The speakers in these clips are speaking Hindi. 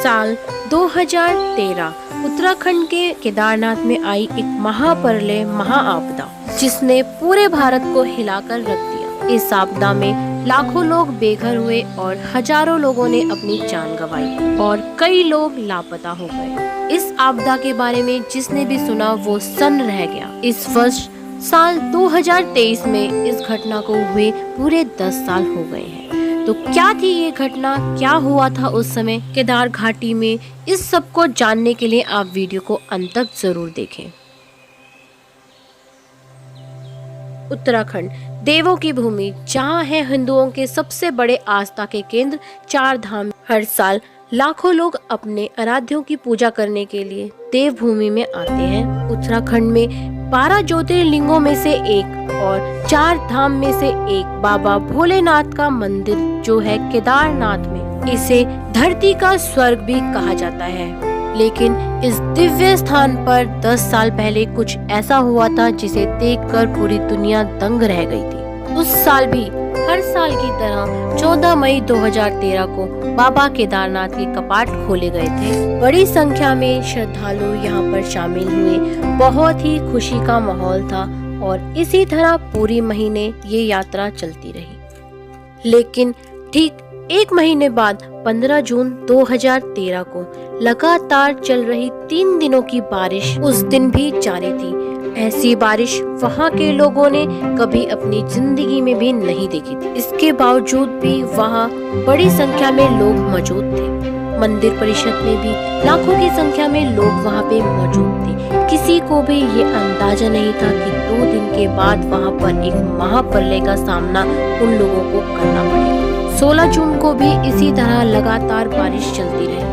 साल 2013 उत्तराखंड के केदारनाथ में आई एक महाप्रलय महाआपदा जिसने पूरे भारत को हिलाकर रख दिया। इस आपदा में लाखों लोग बेघर हुए और हजारों लोगों ने अपनी जान गंवाई और कई लोग लापता हो गए। इस आपदा के बारे में जिसने भी सुना वो सन्न रह गया। इस वर्ष साल 2023 में इस घटना को हुए पूरे 10 साल हो गए हैं। तो क्या थी ये घटना, क्या हुआ था उस समय केदार घाटी में, इस सब को जानने के लिए आप वीडियो को अंत तक जरूर देखें। उत्तराखंड देवों की भूमि, जहां है हिंदुओं के सबसे बड़े आस्था के केंद्र चार धाम। हर साल लाखों लोग अपने आराध्यों की पूजा करने के लिए देवभूमि में आते हैं। उत्तराखंड में 12 ज्योतिर्लिंगों में से एक और 4 धाम में से एक बाबा भोलेनाथ का मंदिर जो है केदारनाथ में, इसे धरती का स्वर्ग भी कहा जाता है। लेकिन इस दिव्य स्थान पर 10 साल पहले कुछ ऐसा हुआ था जिसे देखकर पूरी दुनिया दंग रह गई थी। उस साल भी हर साल की तरह 14 मई 2013 को बाबा केदारनाथ के कपाट खोले गए थे। बड़ी संख्या में श्रद्धालु यहाँ पर शामिल हुए। बहुत ही खुशी का माहौल था और इसी तरह पूरी महीने ये यात्रा चलती रही। लेकिन ठीक एक महीने बाद 15 जून 2013 को लगातार चल रही 3 दिनों की बारिश उस दिन भी जारी थी। ऐसी बारिश वहाँ के लोगों ने कभी अपनी जिंदगी में भी नहीं देखी थी। इसके बावजूद भी वहाँ बड़ी संख्या में लोग मौजूद थे। मंदिर परिषद में भी लाखों की संख्या में लोग वहाँ पे मौजूद थे। किसी को भी ये अंदाजा नहीं था कि 2 दिन के बाद वहाँ पर एक महाप्रलय का सामना उन लोगों को करना पड़ेगा। 16 जून को भी इसी तरह लगातार बारिश चलती रही।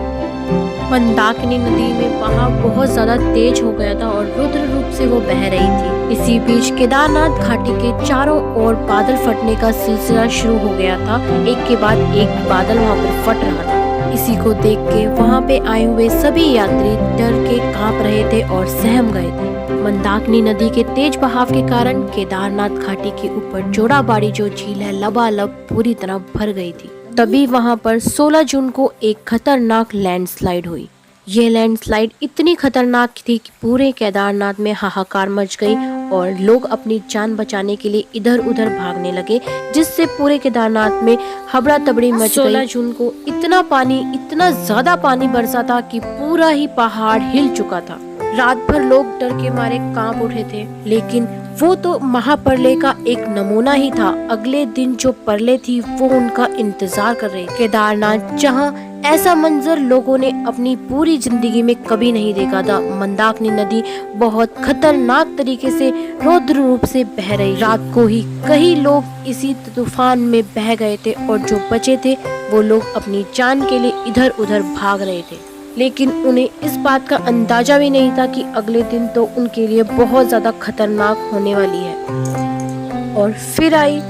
मंदाकिनी नदी में बहाव बहुत ज्यादा तेज हो गया था और रुद्र रूप से वो बह रही थी। इसी बीच केदारनाथ घाटी के चारों ओर बादल फटने का सिलसिला शुरू हो गया था। एक के बाद एक बादल वहाँ पर फट रहा था। इसी को देख के वहाँ पे आए हुए सभी यात्री डर के कांप रहे थे और सहम गए थे। मंदाकिनी नदी के तेज बहाव के कारण केदारनाथ घाटी के ऊपर जोड़ाबाड़ी जो झील है लबालब पूरी तरह भर गई थी। तभी वहाँ पर 16 जून को एक खतरनाक लैंडस्लाइड हुई। ये लैंडस्लाइड इतनी खतरनाक थी कि पूरे केदारनाथ में हाहाकार मच गई और लोग अपनी जान बचाने के लिए इधर उधर भागने लगे, जिससे पूरे केदारनाथ में हबड़ा तबड़ी मच गई। 16 जून को इतना ज्यादा पानी बरसा था कि पूरा ही पहाड़ हिल चुका था। रात भर लोग डर के मारे कांप उठे थे। लेकिन वो तो महाप्रलय का एक नमूना ही था। अगले दिन जो प्रलय थी वो उनका इंतजार कर रही। केदारनाथ जहां ऐसा मंजर लोगों ने अपनी पूरी जिंदगी में कभी नहीं देखा था। मंदाकिनी नदी बहुत खतरनाक तरीके से रौद्र रूप से बह रही। रात को ही कई लोग इसी तूफान में बह गए थे और जो बचे थे वो लोग अपनी जान के लिए इधर उधर भाग रहे थे। लेकिन उन्हें इस बात का अंदाजा भी नहीं था कि अगले दिन तो उनके लिए बहुत ज्यादा खतरनाक होने वाली है। और फिर आई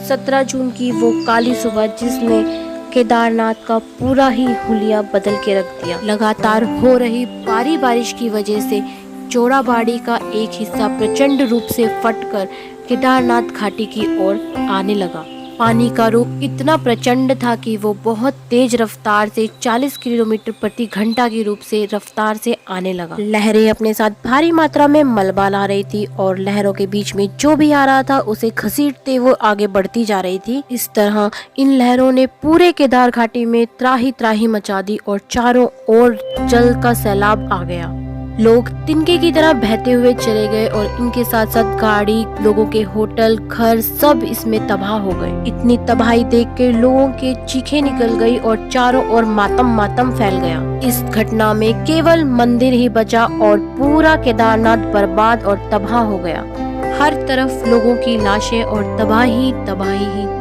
17 जून की वो काली सुबह जिसने केदारनाथ का पूरा ही हुलिया बदल के रख दिया। लगातार हो रही भारी बारिश की वजह से जोड़ाबाड़ी का एक हिस्सा प्रचंड रूप से फटकर केदारनाथ घाटी की ओर आने लगा। पानी का रूप इतना प्रचंड था कि वो बहुत तेज रफ्तार से 40 किलोमीटर प्रति घंटा की रूप से रफ्तार से आने लगा। लहरें अपने साथ भारी मात्रा में मलबा ला रही थी और लहरों के बीच में जो भी आ रहा था उसे घसीटते वो आगे बढ़ती जा रही थी। इस तरह इन लहरों ने पूरे केदार घाटी में त्राही त्राही मचा दी और चारों ओर जल का सैलाब आ गया। लोग तिनके की तरह बहते हुए चले गए और इनके साथ साथ गाड़ी, लोगों के होटल, घर सब इसमें तबाह हो गए। इतनी तबाही देख के लोगों के चीखें निकल गई और चारों ओर मातम फैल गया। इस घटना में केवल मंदिर ही बचा और पूरा केदारनाथ बर्बाद और तबाह हो गया। हर तरफ लोगों की लाशें और तबाही ही थी।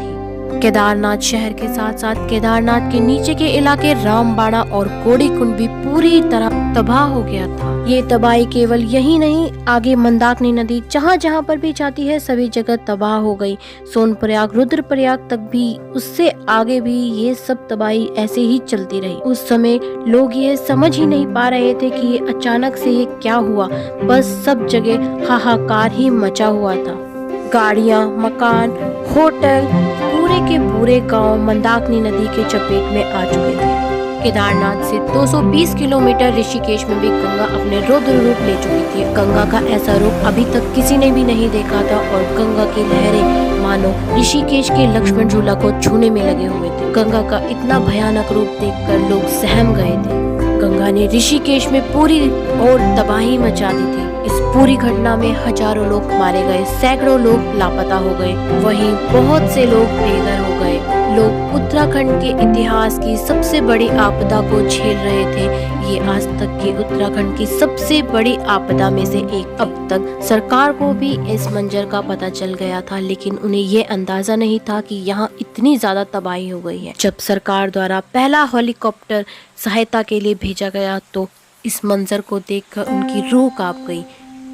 केदारनाथ शहर के साथ साथ केदारनाथ के नीचे के इलाके रामबाड़ा और कोड़ी कुंड भी पूरी तरह तबाह हो गया था। ये तबाही केवल यही नहीं, आगे मंदाकिनी नदी जहाँ पर भी जाती है सभी जगह तबाह हो गई। सोनप्रयाग, रुद्रप्रयाग तक भी, उससे आगे भी ये सब तबाही ऐसे ही चलती रही। उस समय लोग ये समझ ही नहीं पा रहे थे कि ये अचानक से ये क्या हुआ। बस सब जगह हाहाकार ही मचा हुआ था। गाड़ियाँ, मकान, होटल, पूरे के पूरे गांव मंदाकिनी नदी के चपेट में आ चुके थे। केदारनाथ से 220 किलोमीटर ऋषिकेश में भी गंगा अपने रौद्र रूप ले चुकी थी। गंगा का ऐसा रूप अभी तक किसी ने भी नहीं देखा था और गंगा की लहरें मानो ऋषिकेश के लक्ष्मण झूला को छूने में लगे हुए थे। गंगा का इतना भयानक रूप देखकर लोग सहम गए थे। गंगा ने ऋषिकेश में पूरी और तबाही मचा दी थी। इस पूरी घटना में हजारों लोग मारे गए, सैकड़ों लोग लापता हो गए, वहीं बहुत से लोग बेघर हो गए। लोग उत्तराखंड के इतिहास की सबसे बड़ी आपदा को झेल रहे थे। ये आज तक के उत्तराखंड की सबसे बड़ी आपदा में से एक। अब तक सरकार को भी इस मंजर का पता चल गया था, लेकिन उन्हें ये अंदाजा नहीं था कि यहाँ इतनी ज्यादा तबाही हो गई है। जब सरकार द्वारा पहला हेलीकॉप्टर सहायता के लिए भेजा गया तो इस मंजर को देखकर उनकी रूह कांप गई।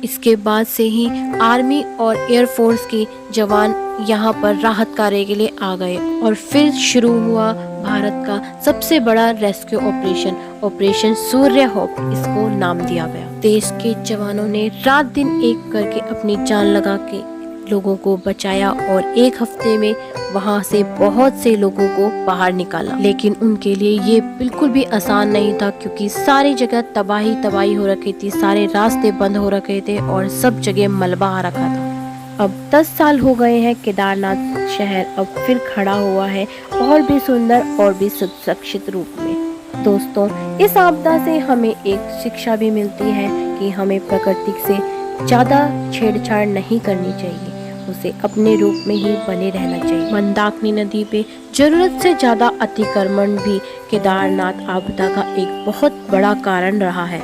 इसके बाद से ही आर्मी और एयरफोर्स के जवान यहाँ पर राहत कार्य के लिए आ गए और फिर शुरू हुआ भारत का सबसे बड़ा रेस्क्यू ऑपरेशन सूर्य होप, इसको नाम दिया गया। देश के जवानों ने रात दिन एक करके अपनी जान लगा के लोगों को बचाया और एक हफ्ते में वहां से बहुत से लोगों को बाहर निकाला। लेकिन उनके लिए ये बिल्कुल भी आसान नहीं था, क्योंकि सारी जगह तबाही हो रखी थी, सारे रास्ते बंद हो रखे थे और सब जगह मलबा आ रखा था। अब 10 साल हो गए हैं, केदारनाथ शहर अब फिर खड़ा हुआ है और भी सुंदर और भी सुरक्षित रूप में। दोस्तों, इस आपदा से हमें एक शिक्षा भी मिलती है कि हमें प्रकृति से ज्यादा छेड़छाड़ नहीं करनी चाहिए, उसे अपने रूप में ही बने रहना चाहिए। मंदाकिनी नदी पे जरूरत से ज्यादा अतिक्रमण भी केदारनाथ आपदा का एक बहुत बड़ा कारण रहा है।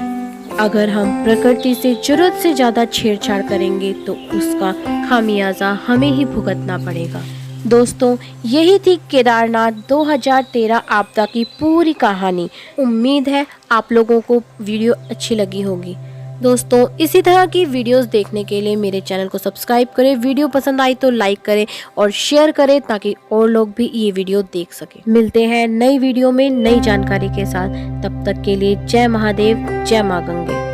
अगर हम प्रकृति से जरूरत से ज्यादा छेड़छाड़ करेंगे तो उसका खामियाजा हमें ही भुगतना पड़ेगा। दोस्तों, यही थी केदारनाथ 2013 आपदा की पूरी कहानी। उम्मीद है आप लोगों को वीडियो अच्छी लगी होगी। दोस्तों, इसी तरह की वीडियोस देखने के लिए मेरे चैनल को सब्सक्राइब करें, वीडियो पसंद आई तो लाइक करें और शेयर करें ताकि और लोग भी ये वीडियो देख सकें। मिलते हैं नई वीडियो में नई जानकारी के साथ। तब तक के लिए जय महादेव, जय मां गंगे।